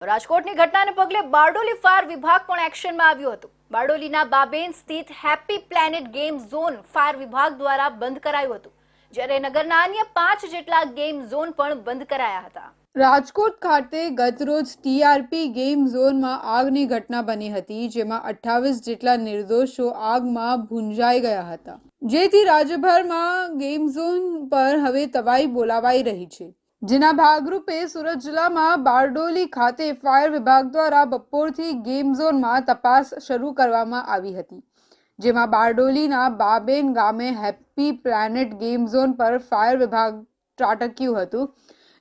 રાજકોટની ઘટનાને પગલે બારડોલી ફાયર વિભાગ પણ એક્શનમાં આવ્યું હતું। બારડોલીના બાબેન સ્થિત happy planet game zone fire વિભાગ દ્વારા બંધ કરાયું હતું, જ્યારે નગરના અન્ય 5 જેટલા ગેમ ઝોન પણ બંધ કરાયા હતા। રાજકોટ ખાતે ગતરોજ ટીઆરપી ગેમ ઝોનમાં આગની ઘટના બની હતી, જેમાં 28 જેટલા નિર્દોષો આગમાં ભૂંજાઈ ગયા હતા, જેથી રાજ્યભરમાં ગેમ ઝોન પર હવે તવાઈ બોલાવાઈ રહી છે। જેના ભાગરૂપે સુરત જિલ્લામાં બારડોલી ખાતે ફાયર વિભાગ દ્વારા બપોરથી ગેમ ઝોનમાં તપાસ શરૂ કરવામાં આવી હતી, જેમાં બારડોલીના બાબેન ગામે હેપી પ્લેનેટ ગેમ ઝોન પર ફાયર વિભાગ ત્રાટક્યું હતું,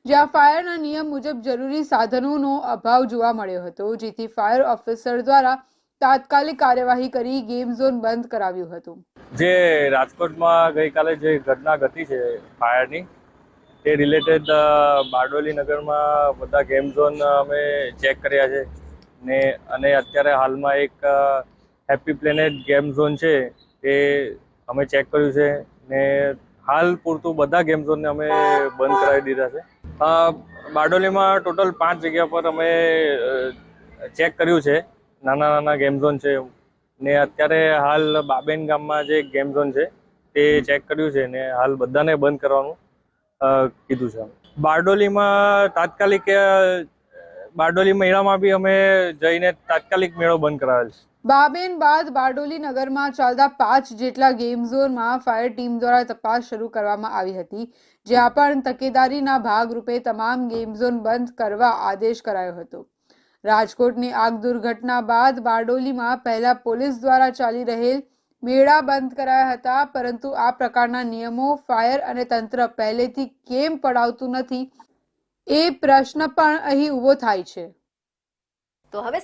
જ્યાં ફાયરના નિયમ મુજબ જરૂરી સાધનોનો અભાવ જોવા મળ્યો હતો, જેથી ફાયર ઓફિસર દ્વારા તાત્કાલિક કાર્યવાહી કરી ગેમ ઝોન બંધ કરાવ્યું હતું। જે રાજકોટમાં ગઈકાલે જે ઘટના ઘટી છે ફાયરની, તે રિલેટેડ બારડોલી નગરમાં બધા ગેમ ઝોન અમે ચેક કર્યા છે ને, અને અત્યારે હાલમાં એક હેપી પ્લેનેટ ગેમ ઝોન છે તે અમે ચેક કર્યું છે ને હાલ પૂરતું બધા ગેમ ઝોનને અમે બંધ કરાવી દીધા છે। બારડોલીમાં ટોટલ 5 જગ્યા પર અમે ચેક કર્યું છે, નાના નાના ગેમ ઝોન છે ને અત્યારે હાલ બાબેન ગામમાં જે ગેમ ઝોન છે તે ચેક કર્યું છે ને હાલ બધાને બંધ કરવાનું કીધું છે। બારડોલીમાં તાત્કાલિક બારડોલી મેળામાં બી અમે જઈને તાત્કાલિક મેળો બંધ કરાવેલ છે। બાબેન બાદ બારડોલી નગરમાં ચાલતા 5 જેટલા ગેમ ઝોનમાં ફાયર ટીમ દ્વારા તપાસ શરૂ કરવામાં આવી હતી, જ્યાં પણ તકેદારીના ભાગરૂપે તમામ ગેમ ઝોન બંધ કરવા આદેશ કરાયો હતો। રાજકોટની આગ દુર્ઘટના બાદ બારડોલીમાં પહેલા પોલીસ દ્વારા ચાલી રહેલ મેળા બંધ કરાયા હતા, પરંતુ આ પ્રકારના નિયમો ફાયર અને તંત્ર પહેલેથી કેમ પડાવતું નથી, એ પ્રશ્ન પણ અહીં ઊભો થાય છે। તો હવે